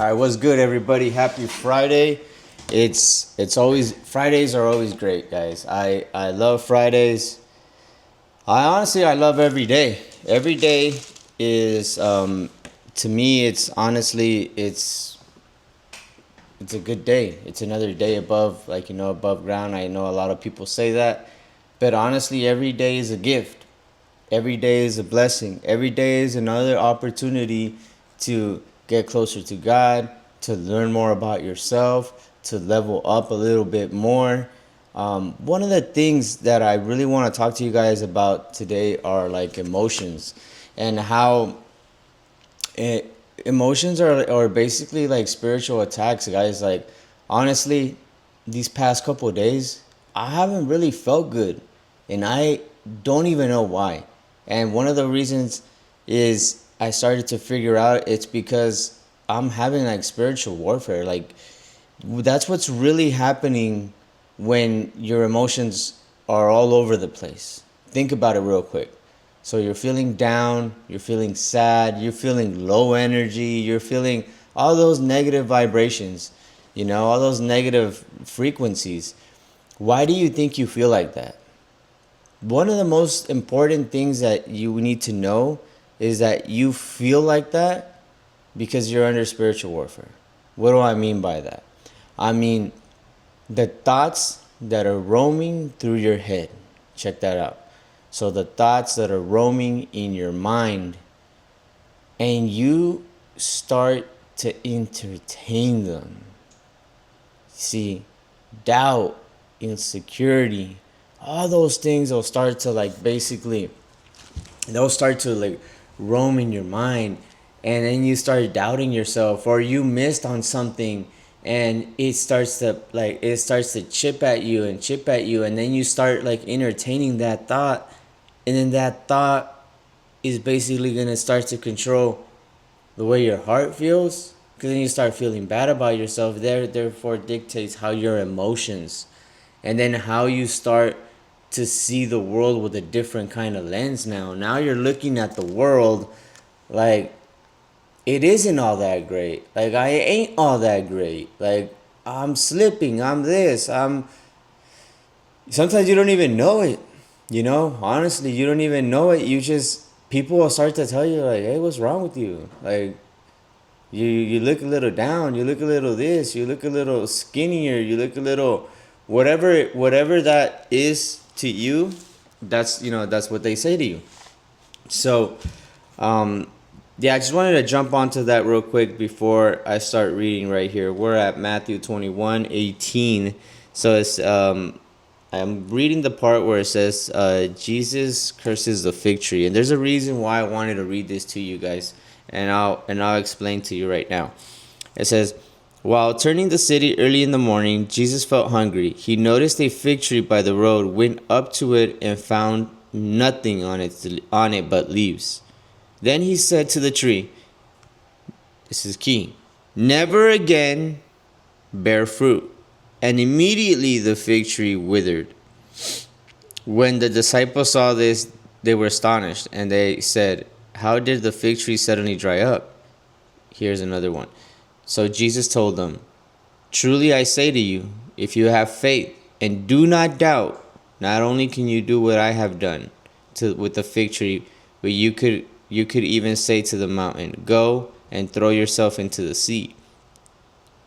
All right, what's good, everybody? Happy Friday. It's always Fridays are always great, guys. I love Fridays. I love every day. Every day is to me it's honestly it's a good day. It's another day above above ground. I know a lot of people say that, but honestly, every day is a gift. Every day is a blessing. Every day is another opportunity to get closer to God, to learn more about yourself, to level up a little bit more. One of the things that I really want to talk to you guys about today are like emotions and how emotions are basically like spiritual attacks, guys. Like, honestly, these past couple of days, I haven't really felt good, and I don't even know why. And one of the reasons is I started to figure out it's because I'm having like spiritual warfare. Like, that's what's really happening when your emotions are all over the place. Think about it real quick. So you're feeling down, you're feeling sad, you're feeling low energy, you're feeling all those negative vibrations, all those negative frequencies. Why do you think you feel like that? One of the most important things that you need to know is that you feel like that because you're under spiritual warfare. What do I mean by that? I mean, the thoughts that are roaming through your head. Check that out. So the thoughts that are roaming in your mind, and you start to entertain them. See, doubt, insecurity, all those things will start to they'll start to like roam in your mind, and then you start doubting yourself, or you missed on something, and it starts to chip at you, and then you start like entertaining that thought, and then that thought is basically going to start to control the way your heart feels, because then you start feeling bad about yourself. Therefore dictates how your emotions, and then how you start to see the world with a different kind of lens. Now you're looking at the world like it isn't all that great. Like, I ain't all that great. Like, I'm slipping, I'm this, I'm sometimes you don't even know it. Honestly, you don't even know it. You just People will start to tell you like, hey, what's wrong with you? Like, you look a little down, you look a little this, you look a little skinnier, you look a little whatever that is to you. That's what they say to you. So, yeah, I just wanted to jump onto that real quick before I start reading right here. We're at Matthew 21:18. So I'm reading the part where it says, Jesus curses the fig tree. And there's a reason why I wanted to read this to you guys. And I'll explain to you right now. It says, while turning the city early in the morning, Jesus felt hungry. He noticed a fig tree by the road, went up to it, and found nothing on it but leaves. Then he said to the tree, this is key, never again bear fruit. And immediately the fig tree withered. When the disciples saw this, they were astonished, and they said, how did the fig tree suddenly dry up? Here's another one. So Jesus told them, truly I say to you, if you have faith and do not doubt, not only can you do what I have done with the fig tree, but you could even say to the mountain, go and throw yourself into the sea,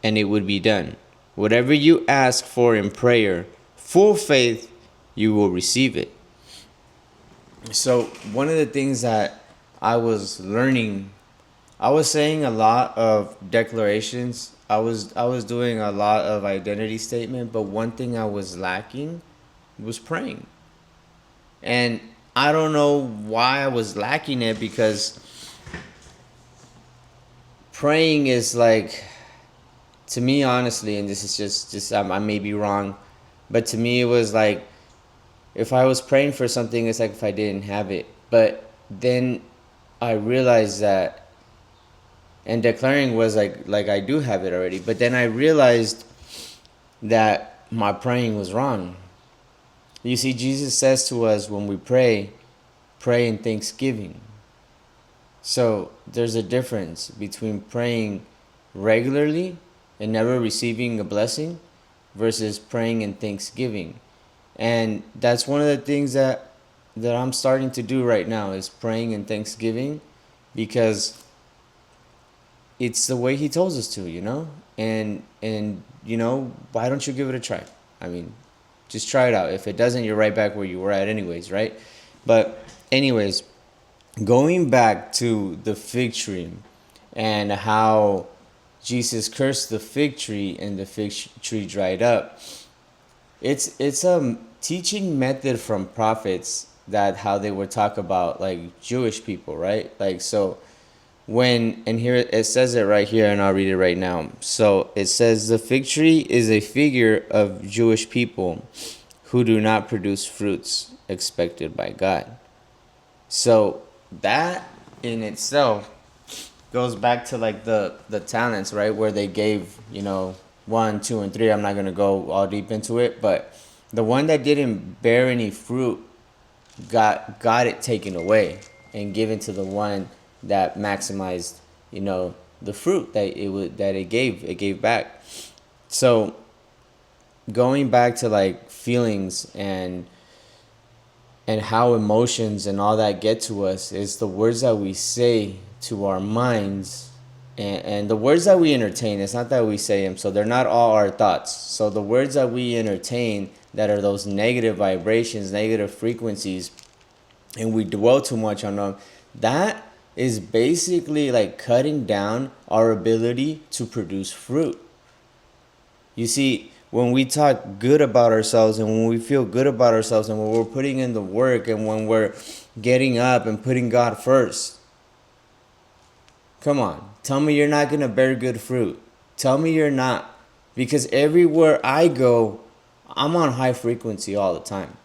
and it would be done. Whatever you ask for in prayer, full faith, you will receive it. So one of the things that I was learning, I was saying a lot of declarations. I was doing a lot of identity statement, but one thing I was lacking was praying. And I don't know why I was lacking it, because praying is like, to me, honestly, and this is just I may be wrong, but to me it was like, if I was praying for something, it's like if I didn't have it. But then I realized that, and declaring was like I do have it already. But then I realized that my praying was wrong. You see, Jesus says to us when we pray in thanksgiving. So there's a difference between praying regularly and never receiving a blessing versus praying and thanksgiving. And that's one of the things that I'm starting to do right now is praying and thanksgiving, because it's the way he tells us to, and why don't you give it a try? I mean, just try it out. If it doesn't, you're right back where you were at anyways, right? But anyways, going back to the fig tree and how Jesus cursed the fig tree and the fig tree dried up. It's a teaching method from prophets, that how they would talk about like Jewish people, right? Like, so when, and here it says it right here, and I'll read it right now. So it says the fig tree is a figure of Jewish people who do not produce fruits expected by God. So that in itself goes back to like the talents, right? Where they gave, 1, 2, and 3. I'm not gonna go all deep into it, but the one that didn't bear any fruit got it taken away and given to the one that maximized, the fruit that it gave back. So going back to like feelings and how emotions and all that get to us is the words that we say to our minds, and the words that we entertain. It's not that we say them, so they're not all our thoughts. So the words that we entertain, that are those negative vibrations, negative frequencies, and we dwell too much on them, that is basically like cutting down our ability to produce fruit. You see, when we talk good about ourselves and when we feel good about ourselves and when we're putting in the work and when we're getting up and putting God first, come on, tell me you're not going to bear good fruit. Tell me you're not. Because everywhere I go, I'm on high frequency all the time.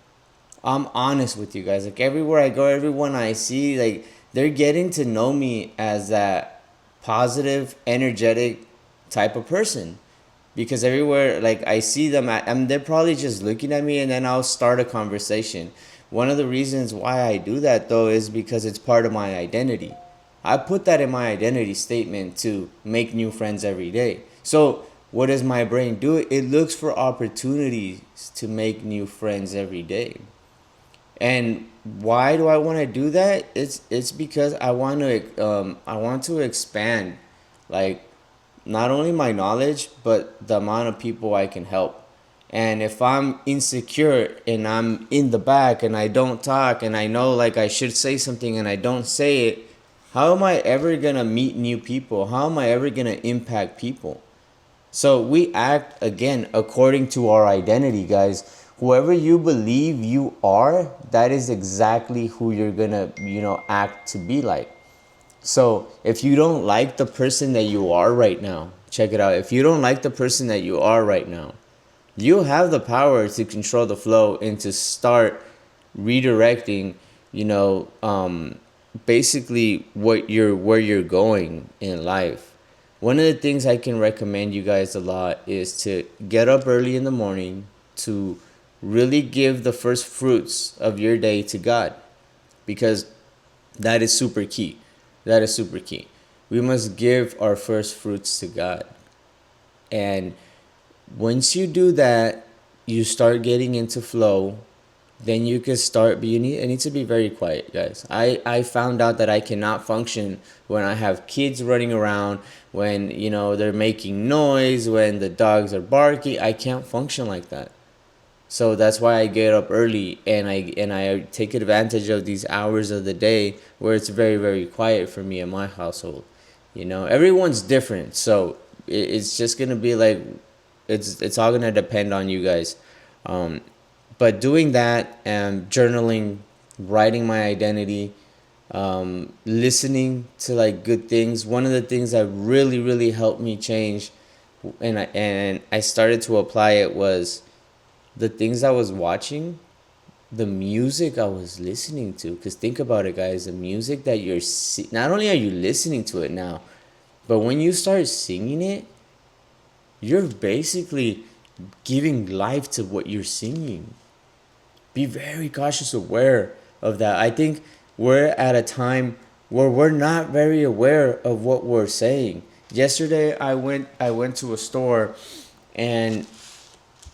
I'm honest with you guys. Like, everywhere I go, everyone I see, like, they're getting to know me as that positive, energetic type of person. Because everywhere, like, I see them, they're probably just looking at me, and then I'll start a conversation. One of the reasons why I do that, though, is because it's part of my identity. I put that in my identity statement to make new friends every day. So what does my brain do? It looks for opportunities to make new friends every day. And why do I want to do that? It's because I want to expand, like, not only my knowledge but the amount of people I can help. And if I'm insecure and I'm in the back and I don't talk and I know like I should say something and I don't say it, how am I ever gonna meet new people? How am I ever gonna impact people? So we act again according to our identity, guys. Whoever you believe you are, that is exactly who you're gonna, act to be like. So if you don't like the person that you are right now, check it out. If you don't like the person that you are right now, you have the power to control the flow and to start redirecting, you know, basically where you're going in life. One of the things I can recommend you guys a lot is to get up early in the morning, to really give the first fruits of your day to God, because that is super key. That is super key. We must give our first fruits to God. And once you do that, you start getting into flow. Then you can start. But it needs to be very quiet, guys. I found out that I cannot function when I have kids running around, when they're making noise, when the dogs are barking. I can't function like that. So that's why I get up early, and I take advantage of these hours of the day where it's very, very quiet for me in my household. Everyone's different, so it's just gonna be like it's all gonna depend on you guys. But doing that and journaling, writing my identity, listening to like good things. One of the things that really, really helped me change, and I started to apply it, was the things I was watching, the music I was listening to. Because think about it, guys. The music that not only are you listening to it now, but when you start singing it, you're basically giving life to what you're singing. Be very cautious, aware of that. I think we're at a time where we're not very aware of what we're saying. Yesterday I went to a store, and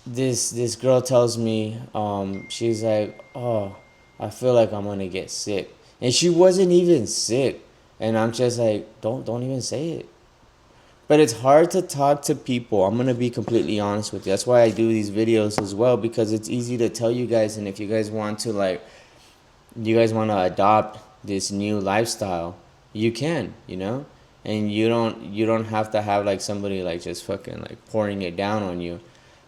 this girl tells me, she's like, oh, I feel like I'm gonna get sick, and she wasn't even sick, and I'm just like, don't even say it. But it's hard to talk to people. I'm gonna be completely honest with you. That's why I do these videos as well, because it's easy to tell you guys, and if you guys want to you guys want to adopt this new lifestyle, you can, and you don't have to have like somebody like just fucking like pouring it down on you,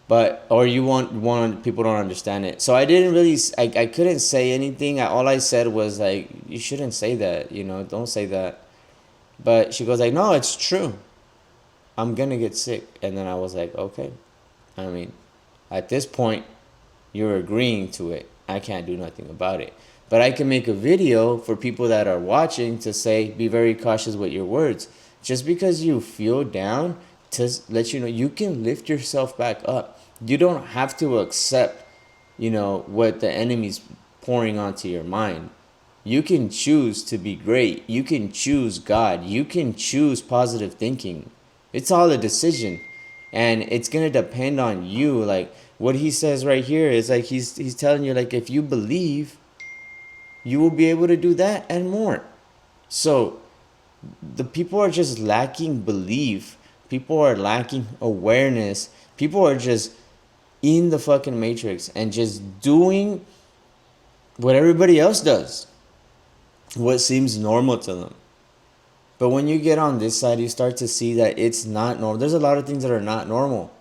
but or you want people don't understand it. So I didn't really I couldn't say anything. All I said was like, you shouldn't say that, don't say that. But she goes like, no, it's true. I'm gonna get sick. And then I was like, okay. I mean, at this point, you're agreeing to it. I can't do nothing about it. But I can make a video for people that are watching to say, be very cautious with your words. Just because you feel down, to let you know, you can lift yourself back up. You don't have to accept, what the enemy's pouring onto your mind. You can choose to be great. You can choose God. You can choose positive thinking. It's all a decision. And it's going to depend on you. Like what he says right here is like he's telling you, like, if you believe, you will be able to do that and more. So the people are just lacking belief. People are lacking awareness. People are just in the fucking matrix and just doing what everybody else does, what seems normal to them. But when you get on this side, you start to see that it's not normal. There's a lot of things that are not normal.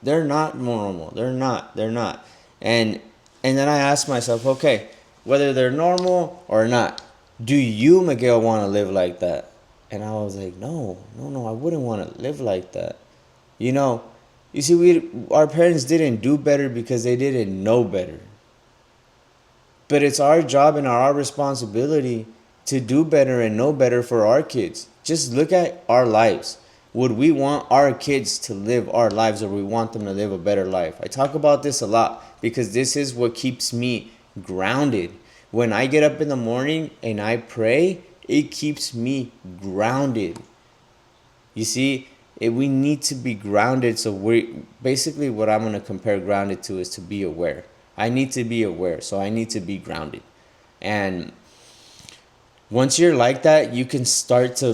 They're not normal. They're not. They're not. And and then I ask myself, okay, whether they're normal or not, do you, Miguel, want to live like that? And I was like, no, no, no, I wouldn't want to live like that. You know, you see, our parents didn't do better because they didn't know better. But it's our job and our responsibility to do better and know better for our kids. Just look at our lives. Would we want our kids to live our lives, or we want them to live a better life? I talk about this a lot because this is what keeps me grounded. When I get up in the morning and I pray, it keeps me grounded. You see, we need to be grounded. So we basically, what I'm going to compare grounded to is to be aware. I need to be aware, so I need to be grounded. And once you're like that, you'll start to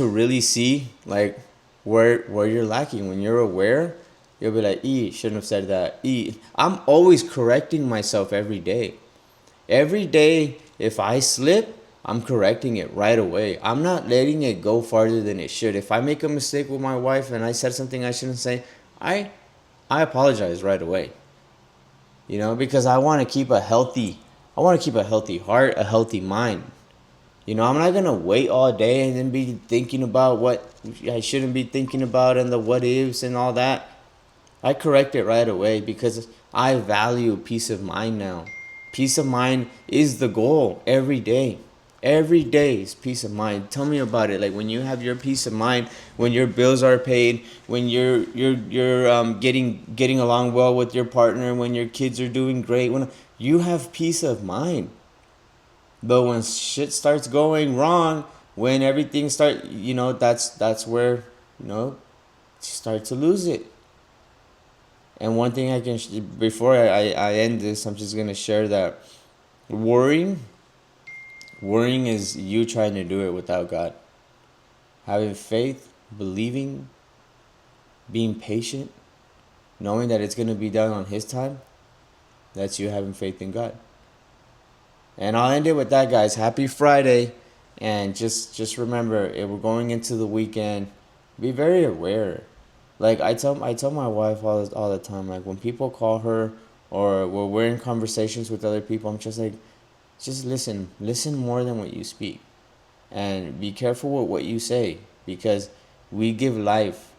really see like where you're lacking. When you're aware, you'll be like, shouldn't have said that. I'm always correcting myself every day. Every day, if I slip, I'm correcting it right away. I'm not letting it go farther than it should. If I make a mistake with my wife and I said something I shouldn't say, I apologize right away. Because I want to keep a healthy heart, a healthy mind. I'm not going to wait all day and then be thinking about what I shouldn't be thinking about and the what ifs and all that. I correct it right away because I value peace of mind now. Peace of mind is the goal every day. Every day is peace of mind. Tell me about it. Like when you have your peace of mind, when your bills are paid, when you're getting along well with your partner, when your kids are doing great, when you have peace of mind. But when shit starts going wrong, when everything that's where you start to lose it. And one thing I can before I end this, I'm just gonna share that worrying is you trying to do it without God. Having faith, believing, being patient, knowing that it's gonna be done on His time, that's you having faith in God. And I'll end it with that, guys. Happy Friday, and just remember, if we're going into the weekend, be very aware. Like I tell my wife all the time, like when people call her or when we're in conversations with other people, I'm just like, just listen more than what you speak, and be careful with what you say, because we give life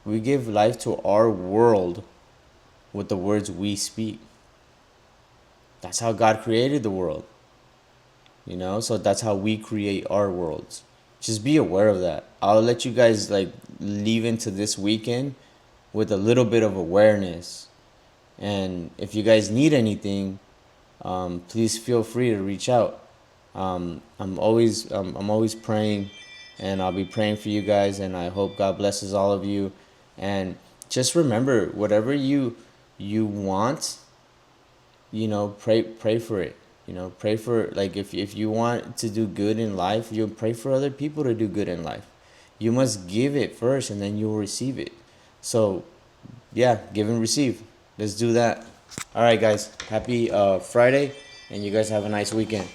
to our world with the words we speak. That's how God created the world. So that's how we create our worlds. Just be aware of that. I'll let you guys like leave into this weekend with a little bit of awareness. And if you guys need anything, please feel free to reach out. I'm always praying and I'll be praying for you guys, and I hope God blesses all of you. And just remember, whatever you want, pray for it. Pray for, like, if you want to do good in life, you pray for other people to do good in life. You must give it first, and then you'll receive it. So yeah, give and receive. Let's do that. All right, guys. Happy Friday, and you guys have a nice weekend.